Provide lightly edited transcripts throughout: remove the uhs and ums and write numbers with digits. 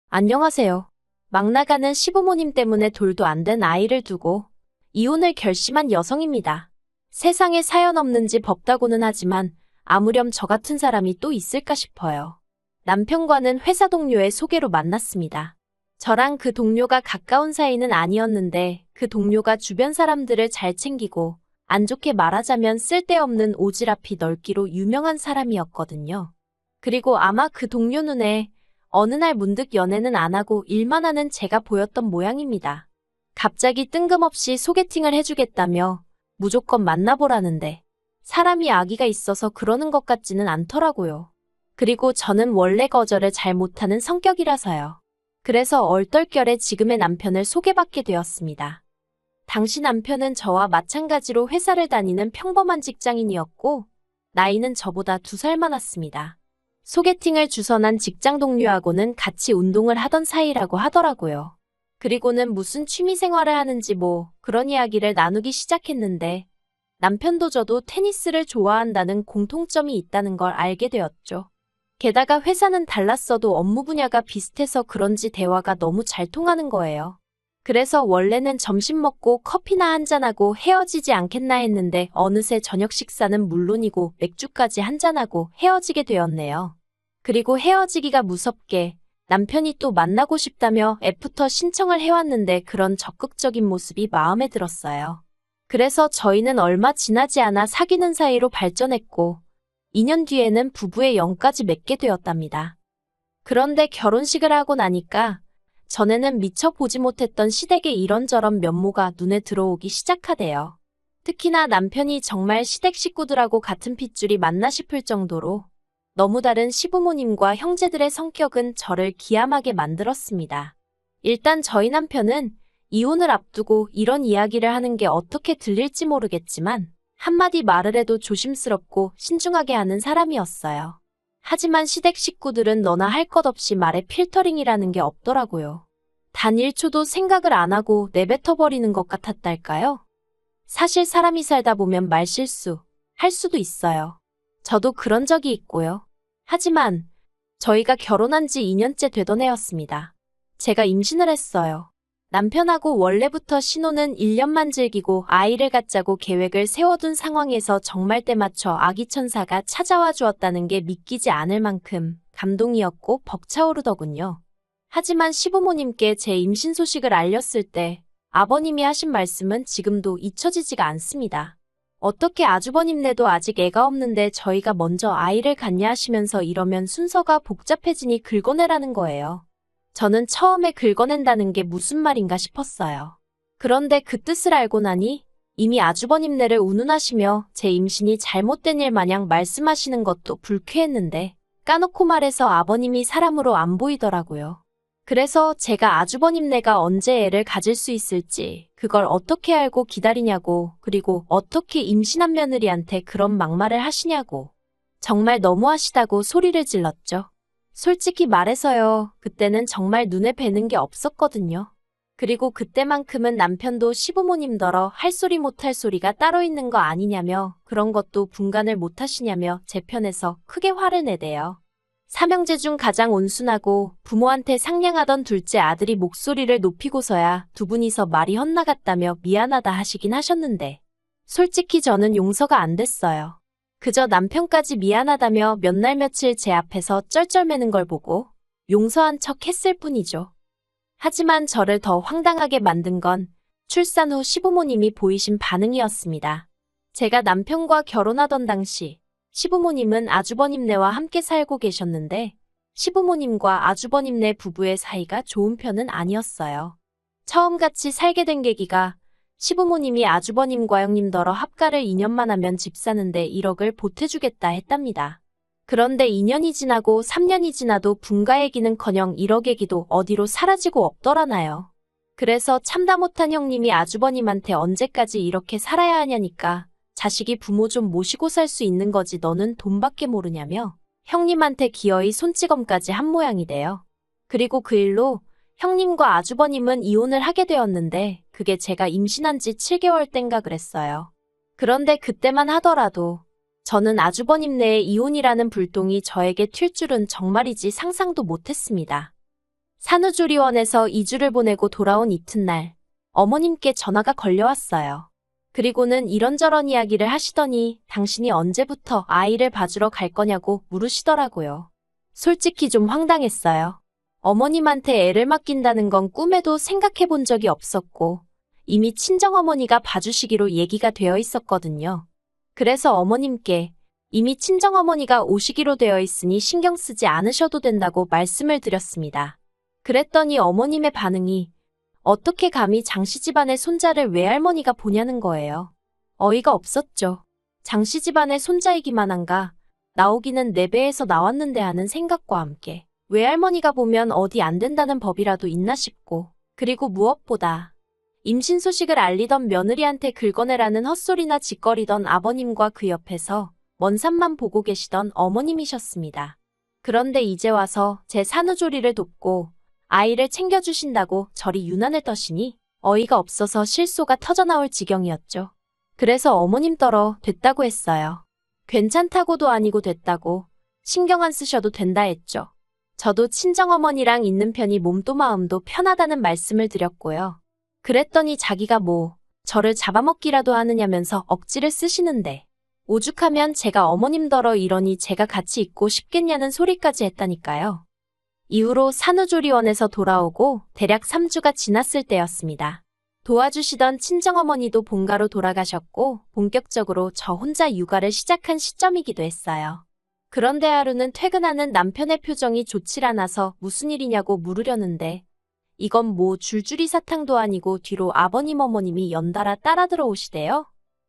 안녕하세요. 막 나가는 시부모님 때문에 돌도 안 된 아이를 두고 이혼을 결심한 여성입니다. 세상에 사연 없는지 법다고는 하지만 아무렴 저 같은 사람이 또 있을까 싶어요. 남편과는 회사 동료의 소개로 만났습니다. 저랑 그 동료가 가까운 사이는 아니었는데 그 동료가 주변 사람들을 잘 챙기고 안 좋게 말하자면 쓸데없는 오지랖이 넓기로 유명한 사람이었거든요. 그리고 아마 그 동료 눈에 어느 날 문득 연애는 안 하고 일만 하는 제가 보였던 모양입니다. 갑자기 뜬금없이 소개팅을 해주겠다며 무조건 만나보라는데 사람이 아기가 있어서 그러는 것 같지는 않더라고요. 그리고 저는 원래 거절을 잘 못하는 성격이라서요. 그래서 얼떨결에 지금의 남편을 소개받게 되었습니다. 당시 남편은 저와 마찬가지로 회사를 다니는 평범한 직장인이었고 나이는 저보다 2살 많았습니다. 소개팅을 주선한 직장 동료하고는 같이 운동을 하던 사이라고 하더라고요. 그리고는 무슨 취미생활을 하는지 그런 이야기를 나누기 시작했는데 남편도 저도 테니스를 좋아한다는 공통점이 있다는 걸 알게 되었죠. 게다가 회사는 달랐어도 업무 분야가 비슷해서 그런지 대화가 너무 잘 통하는 거예요. 그래서 원래는 점심 먹고 커피나 한잔하고 헤어지지 않겠나 했는데 어느새 저녁 식사는 물론이고 맥주까지 한잔하고 헤어지게 되었네요. 그리고 헤어지기가 무섭게 남편이 또 만나고 싶다며 애프터 신청을 해왔는데 그런 적극적인 모습이 마음에 들었어요. 그래서 저희는 얼마 지나지 않아 사귀는 사이로 발전했고 2년 뒤에는 부부의 영까지 맺게 되었답니다. 그런데 결혼식을 하고 나니까 전에는 미처 보지 못했던 시댁의 이런저런 면모가 눈에 들어오기 시작하대요. 특히나 남편이 정말 시댁 식구들하고 같은 핏줄이 맞나 싶을 정도로 너무 다른 시부모님과 형제들의 성격은 저를 기함하게 만들었습니다. 일단 저희 남편은 이혼을 앞두고 이런 이야기를 하는 게 어떻게 들릴지 모르겠지만 한마디 말을 해도 조심스럽고 신중하게 하는 사람이었어요. 하지만 시댁 식구들은 너나 할 것 없이 말에 필터링이라는 게 없더라고요. 단 1초도 생각을 안 하고 내뱉어버리는 것 같았달까요? 사실 사람이 살다 보면 말실수 할 수도 있어요. 저도 그런 적이 있고요. 하지만 저희가 결혼한 지 2년째 되던 해였습니다. 제가 임신을 했어요. 남편하고 원래부터 신혼은 1년만 즐기고 아이를 갖자고 계획을 세워둔 상황에서 정말 때맞춰 아기 천사가 찾아와 주었다는 게 믿기지 않을 만큼 감동이었고 벅차오르더군요. 하지만 시부모님께 제 임신 소식을 알렸을 때 아버님이 하신 말씀은 지금도 잊혀지지가 않습니다. 어떻게 아주버님네도 아직 애가 없는데 저희가 먼저 아이를 갖냐 하시면서 이러면 순서가 복잡해지니 긁어내라는 거예요. 저는 처음에 긁어낸다는 게 무슨 말인가 싶었어요. 그런데 그 뜻을 알고 나니 이미 아주버님네를 운운하시며 제 임신이 잘못된 일 마냥 말씀하시는 것도 불쾌했는데 까놓고 말해서 아버님이 사람으로 안 보이더라고요. 그래서 제가 아주버님네가 언제 애를 가질 수 있을지 그걸 어떻게 알고 기다리냐고 그리고 어떻게 임신한 며느리한테 그런 막말을 하시냐고 정말 너무하시다고 소리를 질렀죠. 솔직히 말해서요. 그때는 정말 눈에 뵈는 게 없었거든요. 그리고 그때만큼은 남편도 시부모님더러 할 소리 못할 소리가 따로 있는 거 아니냐며 그런 것도 분간을 못하시냐며 제 편에서 크게 화를 내대요. 삼형제 중 가장 온순하고 부모한테 상냥하던 둘째 아들이 목소리를 높이고서야 두 분이서 말이 헛나갔다며 미안하다 하시긴 하셨는데 솔직히 저는 용서가 안 됐어요. 그저 남편까지 미안하다며 몇 날 며칠 제 앞에서 쩔쩔매는 걸 보고 용서한 척 했을 뿐이죠. 하지만 저를 더 황당하게 만든 건 출산 후 시부모님이 보이신 반응이었습니다. 제가 남편과 결혼하던 당시 시부모님은 아주버님네와 함께 살고 계셨는데 시부모님과 아주버님네 부부의 사이가 좋은 편은 아니었어요. 처음 같이 살게 된 계기가 시부모님이 아주버님과 형님더러 합가를 2년만 하면 집 사는데 1억을 보태주겠다 했답니다. 그런데 2년이 지나고 3년이 지나도 분가 얘기는커녕 1억 얘기도 어디로 사라지고 없더라나요. 그래서 참다 못한 형님이 아주버님한테 언제까지 이렇게 살아야 하냐니까 자식이 부모 좀 모시고 살 수 있는 거지 너는 돈밖에 모르냐며 형님한테 기어이 손찌검까지 한 모양이래요. 그리고 그 일로 형님과 아주버님은 이혼을 하게 되었는데 그게 제가 임신한 지 7개월 땐가 그랬어요. 그런데 그때만 하더라도 저는 아주버님네의 이혼이라는 불똥이 저에게 튈 줄은 정말이지 상상도 못했습니다. 산후조리원에서 2주를 보내고 돌아온 이튿날 어머님께 전화가 걸려왔어요. 그리고는 이런저런 이야기를 하시더니 당신이 언제부터 아이를 봐주러 갈 거냐고 물으시더라고요. 솔직히 좀 황당했어요. 어머님한테 애를 맡긴다는 건 꿈에도 생각해 본 적이 없었고 이미 친정어머니가 봐주시기로 얘기가 되어 있었거든요. 그래서 어머님께 이미 친정어머니가 오시기로 되어 있으니 신경 쓰지 않으셔도 된다고 말씀을 드렸습니다. 그랬더니 어머님의 반응이 어떻게 감히 장씨 집안의 손자를 외할머니가 보냐는 거예요. 어이가 없었죠. 장씨 집안의 손자이기만 한가 나오기는 내 배에서 나왔는데 하는 생각과 함께 외할머니가 보면 어디 안 된다는 법이라도 있나 싶고 그리고 무엇보다 임신 소식을 알리던 며느리한테 긁어내라는 헛소리나 짓거리던 아버님과 그 옆에서 먼 산만 보고 계시던 어머님이셨습니다. 그런데 이제 와서 제 산후조리를 돕고 아이를 챙겨주신다고 저리 유난을 떠시니 어이가 없어서 실소가 터져나올 지경이었죠. 그래서 어머님 떨어 됐다고 했어요. 괜찮다고도 아니고 됐다고 신경 안 쓰셔도 된다 했죠. 저도 친정어머니랑 있는 편이 몸도 마음도 편하다는 말씀을 드렸고요. 그랬더니 자기가 뭐 저를 잡아먹기라도 하느냐면서 억지를 쓰시는데 오죽하면 제가 어머님더러 이러니 제가 같이 있고 싶겠냐는 소리까지 했다니까요. 이후로 산후조리원에서 돌아오고 대략 3주가 지났을 때였습니다. 도와주시던 친정어머니도 본가로 돌아가셨고 본격적으로 저 혼자 육아를 시작한 시점이기도 했어요. 그런데 하루는 퇴근하는 남편의 표정이 좋질 않아서 무슨 일이냐고 물으려는데 이건 뭐 줄줄이 사탕도 아니고 뒤로 아버님 어머님이 연달아 따라 들어오시대요.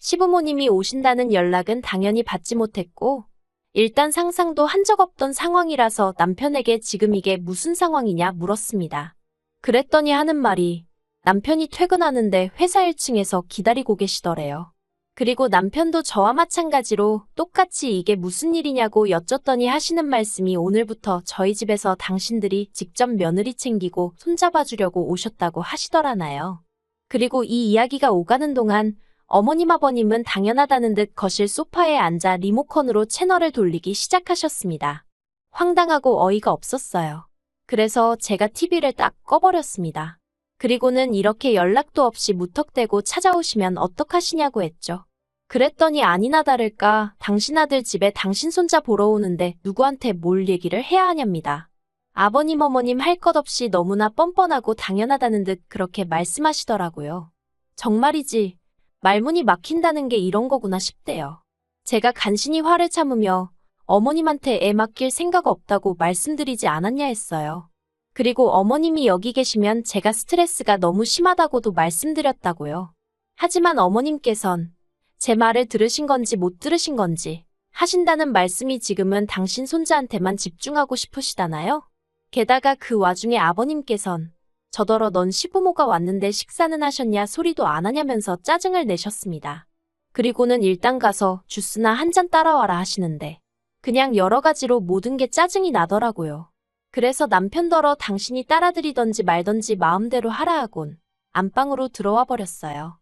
시부모님이 오신다는 연락은 당연히 받지 못했고 일단 상상도 한 적 없던 상황이라서 남편에게 지금 이게 무슨 상황이냐 물었습니다. 그랬더니 하는 말이 남편이 퇴근하는데 회사 1층에서 기다리고 계시더래요. 그리고 남편도 저와 마찬가지로 똑같이 이게 무슨 일이냐고 여쭸더니 하시는 말씀이 오늘부터 저희 집에서 당신들이 직접 며느리 챙기고 손잡아주려고 오셨다고 하시더라나요. 그리고 이 이야기가 오가는 동안 어머님 아버님은 당연하다는 듯 거실 소파에 앉아 리모컨으로 채널을 돌리기 시작하셨습니다. 황당하고 어이가 없었어요. 그래서 제가 TV를 딱 꺼버렸습니다. 그리고는 이렇게 연락도 없이 무턱대고 찾아오시면 어떡하시냐고 했죠. 그랬더니 아니나 다를까 당신 아들 집에 당신 손자 보러 오는데 누구한테 뭘 얘기를 해야 하냐입니다. 아버님 어머님 할 것 없이 너무나 뻔뻔하고 당연하다는 듯 그렇게 말씀하시더라고요. 정말이지 말문이 막힌다는 게 이런 거구나 싶대요. 제가 간신히 화를 참으며 어머님한테 애 맡길 생각 없다고 말씀드리지 않았냐 했어요. 그리고 어머님이 여기 계시면 제가 스트레스가 너무 심하다고도 말씀드렸다고요. 하지만 어머님께선 제 말을 들으신 건지 못 들으신 건지 하신다는 말씀이 지금은 당신 손자한테만 집중하고 싶으시다나요? 게다가 그 와중에 아버님께선 저더러 넌 시부모가 왔는데 식사는 하셨냐 소리도 안 하냐면서 짜증을 내셨습니다. 그리고는 일단 가서 주스나 한 잔 따라와라 하시는데 그냥 여러 가지로 모든 게 짜증이 나더라고요. 그래서 남편더러 당신이 따라드리던지 말던지 마음대로 하라 하곤 안방으로 들어와 버렸어요.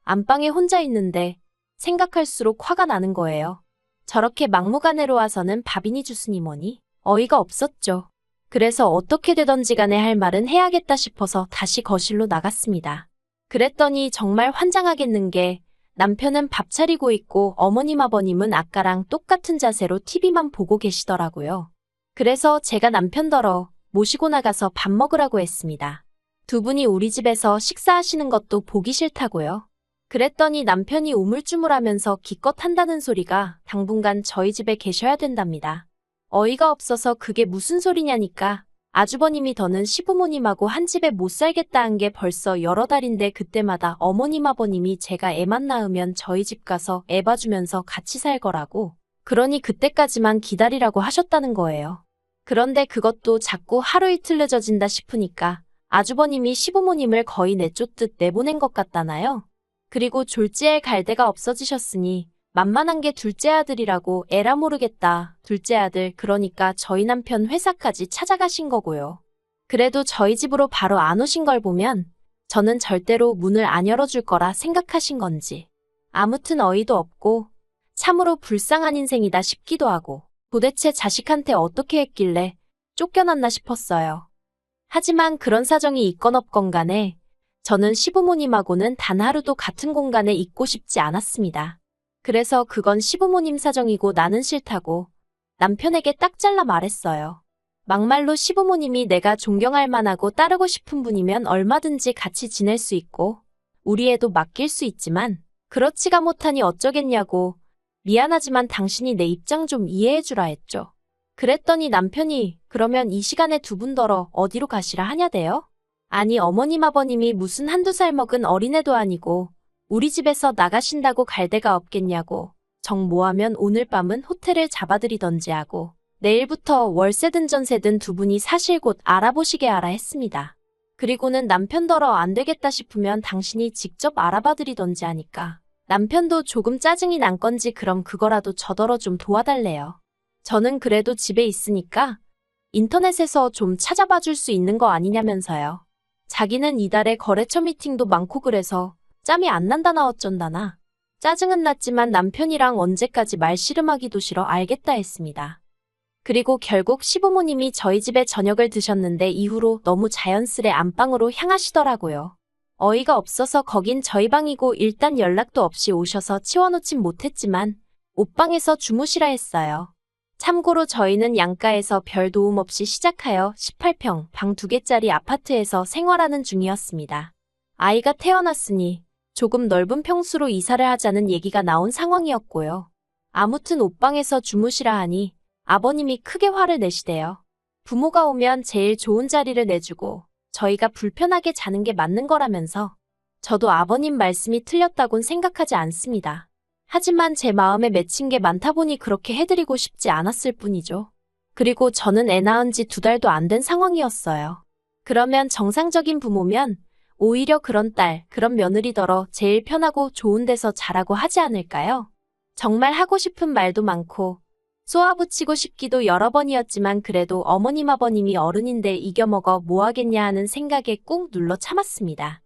안방에 혼자 있는데 생각할수록 화가 나는 거예요. 저렇게 막무가내로 와서는 밥이니 주스니 뭐니 어이가 없었죠. 그래서 어떻게 되던지 간에 할 말은 해야겠다 싶어서 다시 거실로 나갔습니다. 그랬더니 정말 환장하겠는 게 남편은 밥 차리고 있고 어머님 아버님은 아까랑 똑같은 자세로 TV만 보고 계시더라고요. 그래서 제가 남편더러 모시고 나가서 밥 먹으라고 했습니다. 두 분이 우리 집에서 식사하시는 것도 보기 싫다고요. 그랬더니 남편이 우물쭈물하면서 기껏 한다는 소리가 당분간 저희 집에 계셔야 된답니다. 어이가 없어서 그게 무슨 소리냐니까 아주버님이 더는 시부모님하고 한 집에 못 살겠다 한 게 벌써 여러 달인데 그때마다 어머님 아버님이 제가 애만 낳으면 저희 집 가서 애 봐주면서 같이 살 거라고 그러니 그때까지만 기다리라고 하셨다는 거예요. 그런데 그것도 자꾸 하루 이틀 늦어진다 싶으니까 아주버님이 시부모님을 거의 내쫓듯 내보낸 것 같다나요? 그리고 졸지에 갈 데가 없어지셨으니 만만한 게 둘째 아들이라고 에라 모르겠다. 둘째 아들 그러니까 저희 남편 회사까지 찾아가신 거고요. 그래도 저희 집으로 바로 안 오신 걸 보면 저는 절대로 문을 안 열어줄 거라 생각하신 건지 아무튼 어이도 없고 참으로 불쌍한 인생이다 싶기도 하고 도대체 자식한테 어떻게 했길래 쫓겨났나 싶었어요. 하지만 그런 사정이 있건 없건 간에 저는 시부모님하고는 단 하루도 같은 공간에 있고 싶지 않았습니다. 그래서 그건 시부모님 사정이고 나는 싫다고 남편에게 딱 잘라 말했어요. 막말로 시부모님이 내가 존경할 만하고 따르고 싶은 분이면 얼마든지 같이 지낼 수 있고 우리 애도 맡길 수 있지만 그렇지가 못하니 어쩌겠냐고 미안하지만 당신이 내 입장 좀 이해해주라 했죠. 그랬더니 남편이 그러면 이 시간에 두 분 더러 어디로 가시라 하냐대요? 아니 어머님 아버님이 무슨 한두 살 먹은 어린애도 아니고 우리 집에서 나가신다고 갈 데가 없겠냐고 정 뭐하면 오늘 밤은 호텔을 잡아드리던지 하고 내일부터 월세든 전세든 두 분이 사실 곳 알아보시게 하라 했습니다. 그리고는 남편더러 안 되겠다 싶으면 당신이 직접 알아봐드리던지 하니까 남편도 조금 짜증이 난 건지 그럼 그거라도 저더러 좀 도와달래요. 저는 그래도 집에 있으니까 인터넷에서 좀 찾아봐 줄 수 있는 거 아니냐면서요. 자기는 이달에 거래처 미팅도 많고 그래서 짬이 안 난다나 어쩐다나. 짜증은 났지만 남편이랑 언제까지 말씨름하기도 싫어 알겠다 했습니다. 그리고 결국 시부모님이 저희 집에 저녁을 드셨는데 이후로 너무 자연스레 안방으로 향하시더라고요. 어이가 없어서 거긴 저희 방이고 일단 연락도 없이 오셔서 치워놓진 못했지만 옷방에서 주무시라 했어요. 참고로 저희는 양가에서 별 도움 없이 시작하여 18평 방 2개짜리 아파트에서 생활하는 중이었습니다. 아이가 태어났으니 조금 넓은 평수로 이사를 하자는 얘기가 나온 상황이었고요. 아무튼 옷방에서 주무시라 하니 아버님이 크게 화를 내시대요. 부모가 오면 제일 좋은 자리를 내주고 저희가 불편하게 자는 게 맞는 거라면서 저도 아버님 말씀이 틀렸다곤 생각하지 않습니다. 하지만 제 마음에 맺힌 게 많다 보니 그렇게 해드리고 싶지 않았을 뿐이죠. 그리고 저는 애 낳은 지 2달도 안 된 상황이었어요. 그러면 정상적인 부모면 오히려 그런 딸, 그런 며느리더러 제일 편하고 좋은 데서 자라고 하지 않을까요? 정말 하고 싶은 말도 많고 쏘아붙이고 싶기도 여러 번이었지만 그래도 어머님 아버님이 어른인데 이겨먹어 뭐하겠냐 하는 생각에 꾹 눌러 참았습니다.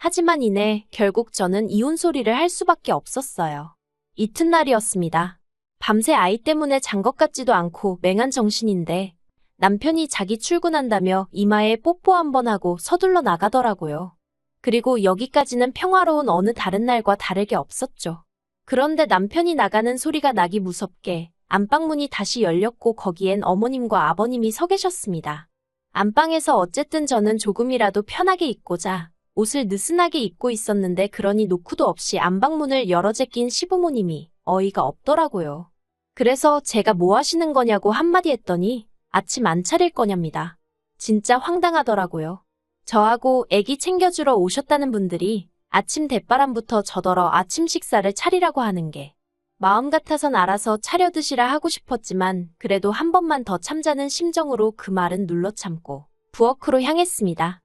하지만 이내 결국 저는 이혼 소리를 할 수밖에 없었어요. 이튿날이었습니다. 밤새 아이 때문에 잔 것 같지도 않고 맹한 정신인데 남편이 자기 출근한다며 이마에 뽀뽀 한번 하고 서둘러 나가더라고요. 그리고 여기까지는 평화로운 어느 다른 날과 다를 게 없었죠. 그런데 남편이 나가는 소리가 나기 무섭게 안방문이 다시 열렸고 거기엔 어머님과 아버님이 서 계셨습니다. 안방에서 어쨌든 저는 조금이라도 편하게 있고자 옷을 느슨하게 입고 있었는데 그러니 노크도 없이 안방문을 열어 제낀 시부모님이 어이가 없더라고요. 그래서 제가 뭐 하시는 거냐고 한마디 했더니 아침 안 차릴 거냐입니다. 진짜 황당하더라고요. 저하고 애기 챙겨주러 오셨다는 분들이 아침 대바람부터 저더러 아침 식사를 차리라고 하는 게 마음 같아선 알아서 차려 드시라 하고 싶었지만 그래도 한 번만 더 참자는 심정으로 그 말은 눌러 참고 부엌으로 향했습니다.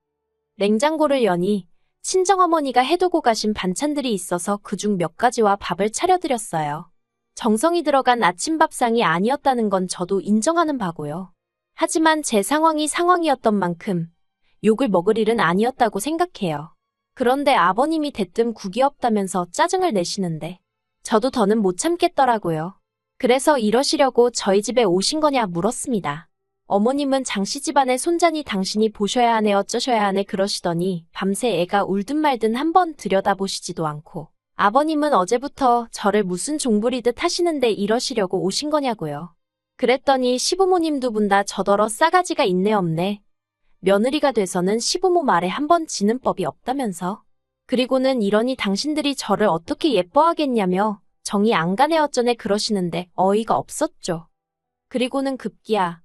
냉장고를 여니 친정어머니가 해두고 가신 반찬들이 있어서 그중 몇 가지와 밥을 차려드렸어요. 정성이 들어간 아침밥상이 아니었다는 건 저도 인정하는 바고요. 하지만 제 상황이 상황이었던 만큼 욕을 먹을 일은 아니었다고 생각해요. 그런데 아버님이 대뜸 국이 없다면서 짜증을 내시는데 저도 더는 못 참겠더라고요. 그래서 이러시려고 저희 집에 오신 거냐 물었습니다. 어머님은 장씨 집안의 손자니 당신이 보셔야 하네 어쩌셔야 하네 그러시더니 밤새 애가 울든 말든 한번 들여다보시지도 않고 아버님은 어제부터 저를 무슨 종부리듯 하시는데 이러시려고 오신 거냐고요. 그랬더니 시부모님 두 분 다 저더러 싸가지가 있네 없네. 며느리가 돼서는 시부모 말에 한번 지는 법이 없다면서. 그리고는 이러니 당신들이 저를 어떻게 예뻐하겠냐며 정이 안 가네 어쩌네 그러시는데 어이가 없었죠. 그리고는 급기야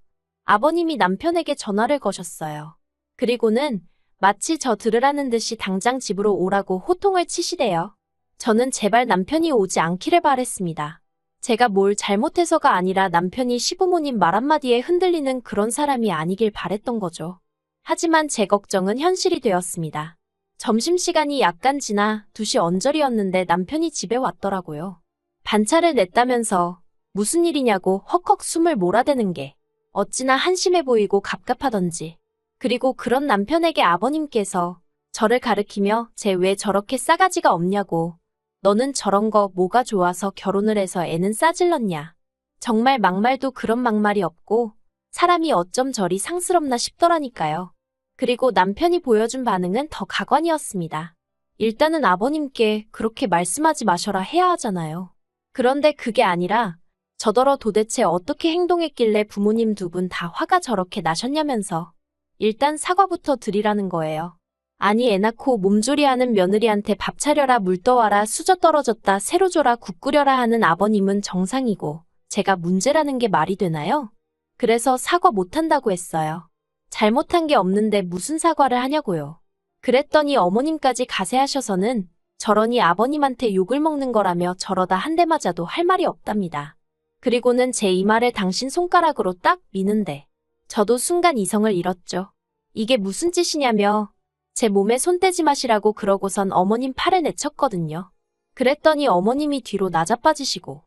아버님이 남편에게 전화를 거셨어요. 그리고는 마치 저 들으라는 듯이 당장 집으로 오라고 호통을 치시대요. 저는 제발 남편이 오지 않기를 바랬습니다. 제가 뭘 잘못해서가 아니라 남편이 시부모님 말 한마디에 흔들리는 그런 사람이 아니길 바랬던 거죠. 하지만 제 걱정은 현실이 되었습니다. 점심시간이 약간 지나 2시 언저리였는데 남편이 집에 왔더라고요. 반차를 냈다면서 무슨 일이냐고 헉헉 숨을 몰아대는 게 어찌나 한심해 보이고 갑갑하던지. 그리고 그런 남편에게 아버님께서 저를 가리키며 쟤 왜 저렇게 싸가지가 없냐고 너는 저런 거 뭐가 좋아서 결혼을 해서 애는 싸질렀냐. 정말 막말도 그런 막말이 없고 사람이 어쩜 저리 상스럽나 싶더라니까요. 그리고 남편이 보여준 반응은 더 가관이었습니다. 일단은 아버님께 그렇게 말씀하지 마셔라 해야 하잖아요. 그런데 그게 아니라 저더러 도대체 어떻게 행동했길래 부모님 두 분 다 화가 저렇게 나셨냐면서 일단 사과부터 드리라는 거예요. 아니 애 낳고 몸조리하는 며느리한테 밥 차려라 물 떠와라 수저 떨어졌다 새로 줘라 국 끓여라 하는 아버님은 정상이고 제가 문제라는 게 말이 되나요? 그래서 사과 못한다고 했어요. 잘못한 게 없는데 무슨 사과를 하냐고요. 그랬더니 어머님까지 가세하셔서는 저러니 아버님한테 욕을 먹는 거라며 저러다 한 대 맞아도 할 말이 없답니다. 그리고는 제 이마를 당신 손가락으로 딱 미는데 저도 순간 이성을 잃었죠. 이게 무슨 짓이냐며 제 몸에 손 떼지 마시라고 그러고선 어머님 팔을 내쳤거든요. 그랬더니 어머님이 뒤로 나자빠지시고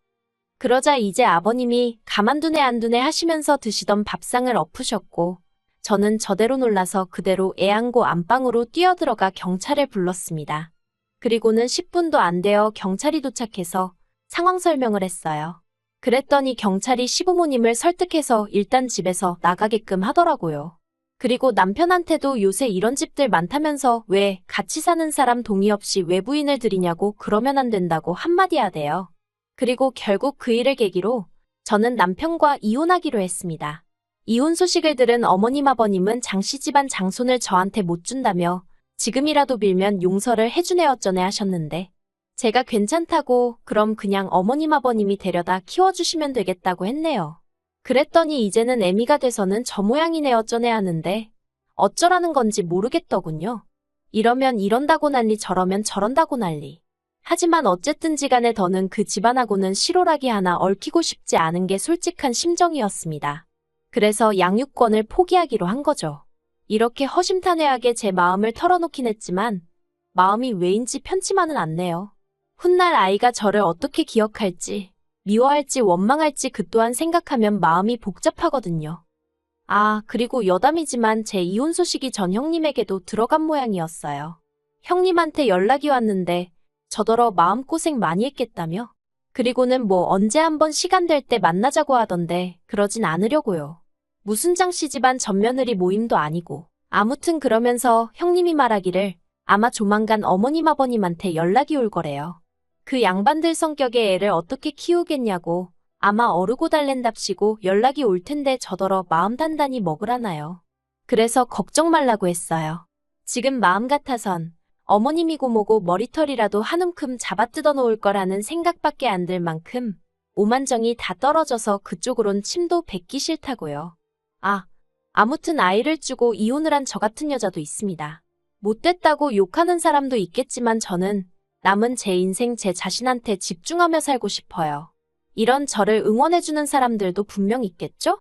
그러자 이제 아버님이 가만두네 안 두네 하시면서 드시던 밥상을 엎으셨고 저는 저대로 놀라서 그대로 애안고 안방으로 뛰어들어가 경찰을 불렀습니다. 그리고는 10분도 안 되어 경찰이 도착해서 상황 설명을 했어요. 그랬더니 경찰이 시부모님을 설득해서 일단 집에서 나가게끔 하더라고요. 그리고 남편한테도 요새 이런 집들 많다면서 왜 같이 사는 사람 동의 없이 외부인을 들이냐고 그러면 안 된다고 한마디 하대요. 그리고 결국 그 일을 계기로 저는 남편과 이혼하기로 했습니다. 이혼 소식을 들은 어머님 아버님은 장씨 집안 장손을 저한테 못 준다며 지금이라도 빌면 용서를 해주네 어쩌네 하셨는데 제가 괜찮다고 그럼 그냥 어머님 아버님이 데려다 키워주시면 되겠다고 했네요. 그랬더니 이제는 애미가 돼서는 저 모양이네 어쩌네 하는데 어쩌라는 건지 모르겠더군요. 이러면 이런다고 난리 저러면 저런다고 난리. 하지만 어쨌든지 간에 더는 그 집안하고는 실오라기 하나 얽히고 싶지 않은 게 솔직한 심정이었습니다. 그래서 양육권을 포기하기로 한 거죠. 이렇게 허심탄회하게 제 마음을 털어놓긴 했지만 마음이 왜인지 편치만은 않네요. 훗날 아이가 저를 어떻게 기억할지, 미워할지 원망할지 그 또한 생각하면 마음이 복잡하거든요. 아, 그리고 여담이지만 제 이혼 소식이 전 형님에게도 들어간 모양이었어요. 형님한테 연락이 왔는데 저더러 마음고생 많이 했겠다며? 그리고는 뭐 언제 한번 시간 될 때 만나자고 하던데 그러진 않으려고요. 무슨 장씨 집안 전며느리 모임도 아니고. 아무튼 그러면서 형님이 말하기를 아마 조만간 어머님 아버님한테 연락이 올 거래요. 그 양반들 성격의 애를 어떻게 키우겠냐고 아마 어르고 달랜답시고 연락이 올 텐데 저더러 마음 단단히 먹으라나요. 그래서 걱정 말라고 했어요. 지금 마음 같아선 어머님이고 뭐고 머리털이라도 한 움큼 잡아 뜯어 놓을 거라는 생각밖에 안 들 만큼 오만정이 다 떨어져서 그쪽으론 침도 뱉기 싫다고요. 아무튼 아이를 주고 이혼을 한 저 같은 여자도 있습니다. 못됐다고 욕하는 사람도 있겠지만 저는 남은 제 인생 제 자신한테 집중하며 살고 싶어요. 이런 저를 응원해주는 사람들도 분명 있겠죠?